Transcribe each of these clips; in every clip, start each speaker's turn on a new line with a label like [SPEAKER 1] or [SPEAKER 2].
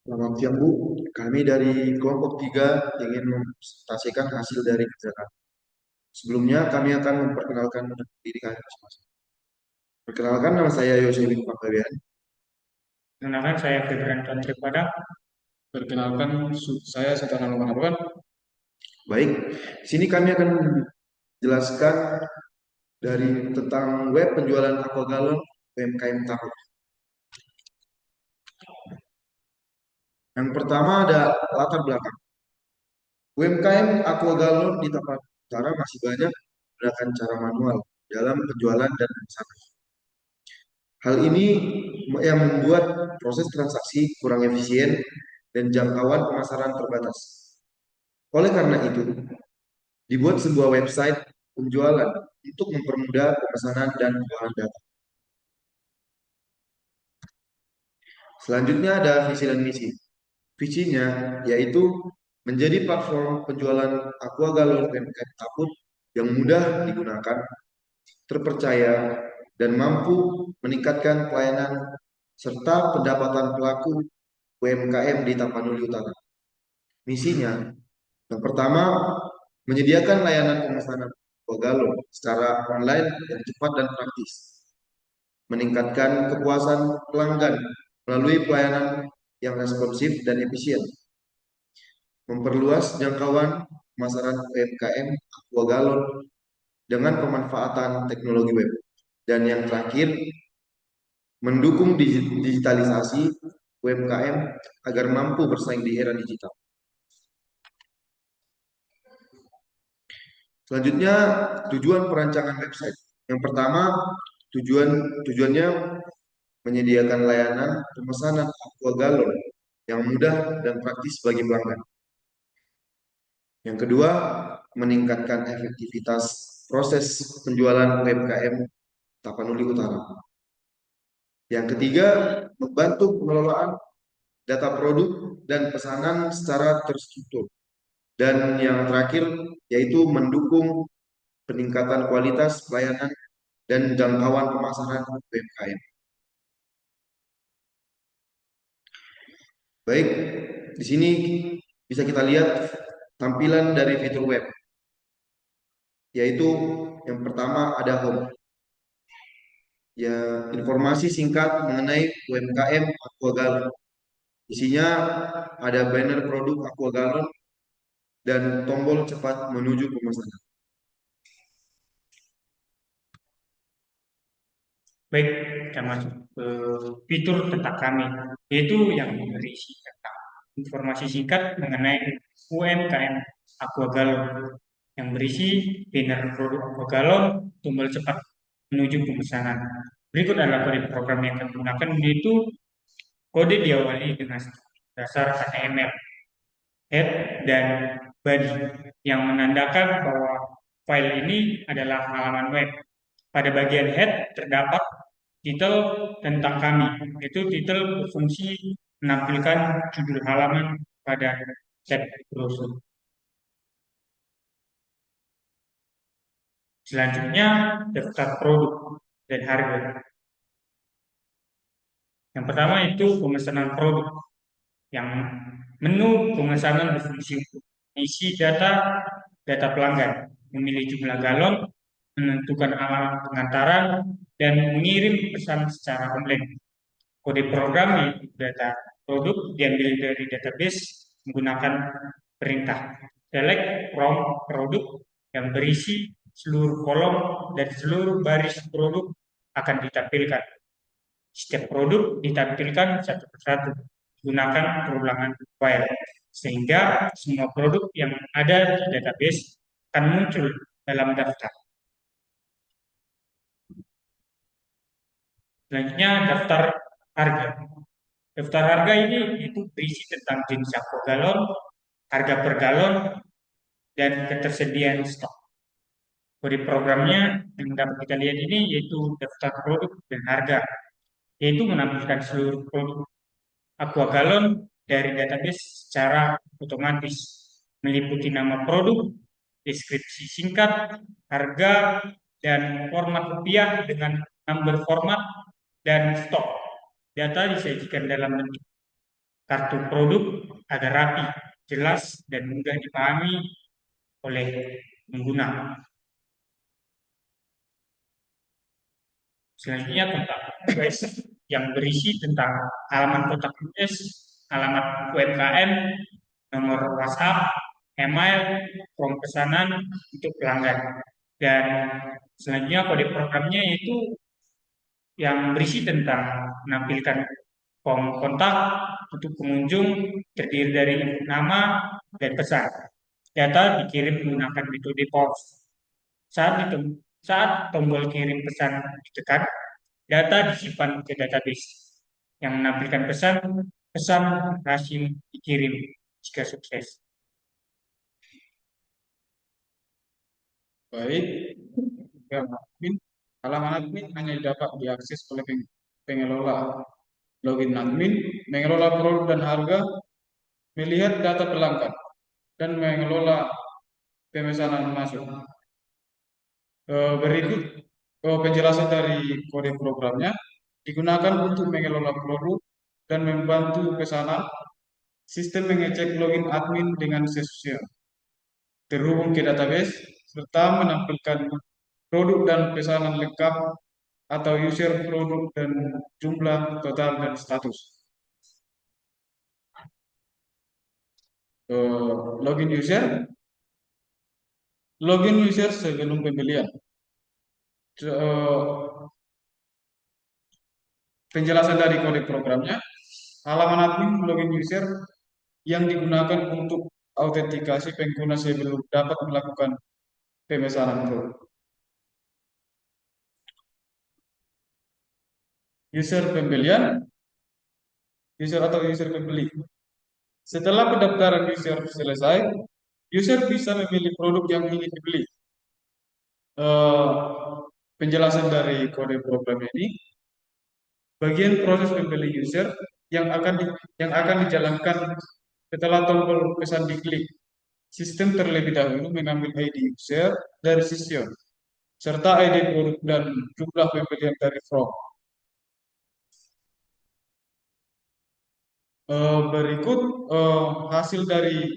[SPEAKER 1] Selamat siang Bu, kami dari kelompok 3 ingin mempresentasikan hasil dari kerja kami. Sebelumnya kami akan memperkenalkan diri kami masing-masing. Perkenalkan, nama saya Yosebin Panggabean.
[SPEAKER 2] Perkenalkan, saya Febran Tantripada.
[SPEAKER 3] Perkenalkan, saya Sultan Al-Marwan.
[SPEAKER 1] Baik, di sini kami akan menjelaskan dari tentang web penjualan aqua galon UMKM Tahu. Yang pertama ada latar belakang. UMKM aqua galon di tempat utara masih banyak menggunakan cara manual dalam penjualan dan pemesanan. Hal ini yang membuat proses transaksi kurang efisien dan jangkauan pemasaran terbatas. Oleh karena itu, dibuat sebuah website penjualan untuk mempermudah pemesanan dan penjualan data. Selanjutnya ada visi dan misi. Visinya yaitu menjadi platform penjualan aqua galon UMKM Taput yang mudah digunakan, terpercaya, dan mampu meningkatkan pelayanan serta pendapatan pelaku UMKM di Tapanuli Utara. Misinya, yang pertama, menyediakan layanan pemesanan Pogalo secara online yang cepat dan praktis, meningkatkan kepuasan pelanggan melalui pelayanan yang responsif dan efisien, memperluas jangkauan pemasaran UMKM Aqua Galon dengan pemanfaatan teknologi web, dan yang terakhir, mendukung digitalisasi UMKM agar mampu bersaing di era digital. Selanjutnya, tujuan perancangan website. Yang pertama, tujuannya menyediakan layanan pemesanan aqua galon yang mudah dan praktis bagi pelanggan. Yang kedua, meningkatkan efektivitas proses penjualan UMKM Tapanuli Utara. Yang ketiga, membantu pengelolaan data produk dan pesanan secara terstruktur. Dan yang terakhir, yaitu mendukung peningkatan kualitas pelayanan dan jangkauan pemasaran UMKM. Baik, di sini bisa kita lihat tampilan dari fitur web, yaitu yang pertama ada home, ya informasi singkat mengenai UMKM Aqua Galon. Isinya ada banner produk Aqua Galon dan tombol cepat menuju pemesanan.
[SPEAKER 2] Baik, kita masuk ke fitur tentang kami, yaitu yang berisi tentang informasi singkat mengenai UMKM Aqua Galon, yang berisi banner produk Aqua Galon, tombol cepat menuju pemesanan. Berikut adalah kode program yang kami gunakan, yaitu kode diawali dengan dasar HTML, head, dan body, yang menandakan bahwa file ini adalah halaman web. Pada bagian head terdapat titel tentang kami, yaitu titel berfungsi menampilkan judul halaman pada tab browser. Selanjutnya, daftar produk dan harga. Yang pertama itu pemesanan produk, yang menu pemesanan berfungsi untuk isi data pelanggan, memilih jumlah galon, menentukan alamat pengantaran, dan mengirim pesan secara online. Kode program yaitu data produk diambil dari database menggunakan perintah select from produk, yang berisi seluruh kolom dan seluruh baris produk akan ditampilkan. Setiap produk ditampilkan satu persatu menggunakan perulangan file, sehingga semua produk yang ada di database akan muncul dalam daftar. Selanjutnya, daftar harga. Daftar harga ini itu berisi tentang jenis aqua galon, harga per galon, dan ketersediaan stok. Kode programnya yang dapat kita lihat ini yaitu daftar produk dan harga, yaitu menampilkan seluruh produk aqua galon dari database secara otomatis, meliputi nama produk, deskripsi singkat, harga, dan format rupiah dengan number format dan stok. Data disajikan dalam bentuk kartu produk agar rapi, jelas, dan mudah dipahami oleh pengguna. Selanjutnya tentang guys yang berisi tentang halaman kontak US, alamat UMKM, nomor WhatsApp, email, form pesanan untuk pelanggan. Dan selanjutnya kode programnya yaitu yang berisi tentang menampilkan form kontak untuk pengunjung terdiri dari nama dan pesan. Data dikirim menggunakan metode POS. Saat tombol kirim pesan ditekan, data disimpan ke database yang menampilkan pesan pesan berhasil dikirim jika sukses.
[SPEAKER 3] Baik, yang admin, halaman admin hanya dapat diakses oleh pengelola. Login admin, mengelola produk dan harga, melihat data pelanggan, dan mengelola pemesanan masuk. Berikut penjelasan dari kode programnya digunakan untuk mengelola produk dan membantu pesanan. Sistem mengecek login admin dengan sesuai terhubung ke database serta menampilkan produk dan pesanan lengkap atau user produk dan jumlah total dan status. Login user, login user sebelum pembelian. Penjelasan dari kode programnya, halaman admin login user yang digunakan untuk autentikasi pengguna sebelum dapat melakukan pemesanan produk. User pembelian, user atau user pembeli. Setelah pendaftaran user selesai, user bisa memilih produk yang ingin dibeli. Eh, Penjelasan dari kode program ini, bagian proses pembeli user yang akan dijalankan setelah tombol pesan diklik. Sistem terlebih dahulu mengambil ID user dari sistem serta ID produk dan jumlah pembelian dari from. Berikut hasil dari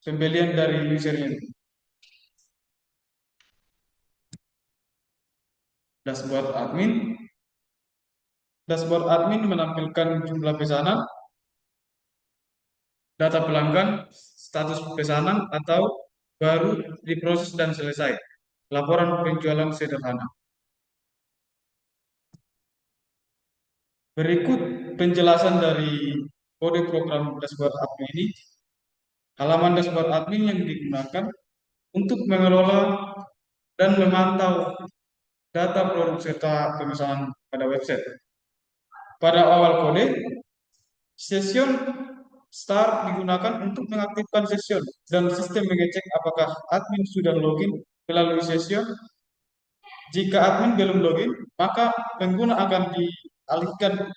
[SPEAKER 3] pembelian dari user ini. Dashboard admin. Dashboard admin menampilkan jumlah pesanan, data pelanggan, status pesanan atau baru diproses dan selesai. Laporan penjualan sederhana. Berikut penjelasan dari kode program dashboard admin ini. Halaman dashboard admin yang digunakan untuk mengelola dan memantau data produk serta pemesanan pada website. Pada awal kode, session start digunakan untuk mengaktifkan session dan sistem mengecek apakah admin sudah login melalui session. Jika admin belum login, maka pengguna akan dialihkan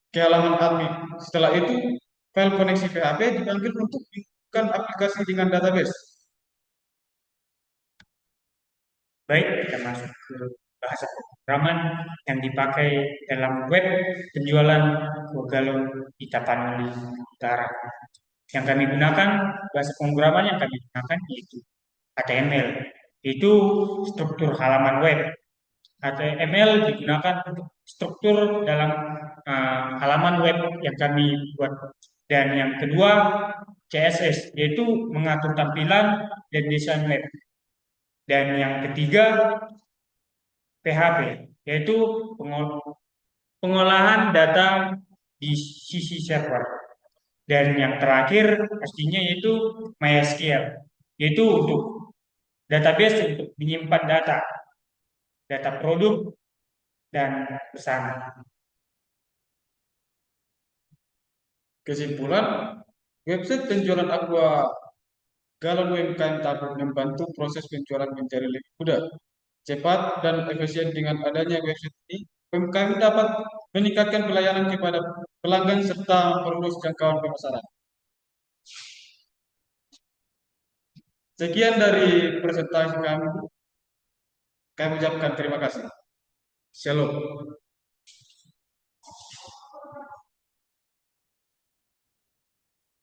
[SPEAKER 3] ke halaman admin. Setelah itu, file koneksi PHP dipanggil untuk menghubungkan aplikasi dengan database.
[SPEAKER 2] Baik, kita masuk ke bahasa pemrograman yang dipakai dalam web penjualan kue galon di Tapanuli Utara. Yang kami gunakan, bahasa pemrograman yang kami gunakan yaitu HTML, yaitu struktur halaman web. HTML digunakan untuk struktur dalam halaman web yang kami buat. Dan yang kedua, CSS, yaitu mengatur tampilan dan desain web. Dan yang ketiga, PHP, yaitu pengolahan data di sisi server. Dan yang terakhir pastinya yaitu MySQL, yaitu untuk database untuk menyimpan data produk dan pesanan.
[SPEAKER 3] Kesimpulan, website penjualan Aqua Galon UMKM Tabung membantu proses penjualan menjadi lebih mudah, cepat, dan efisien. Dengan adanya website ini, UMKM dapat meningkatkan pelayanan kepada pelanggan serta memperluas jangkauan pemasaran. Sekian dari presentasi kami. Kami ucapkan terima kasih. Shalom.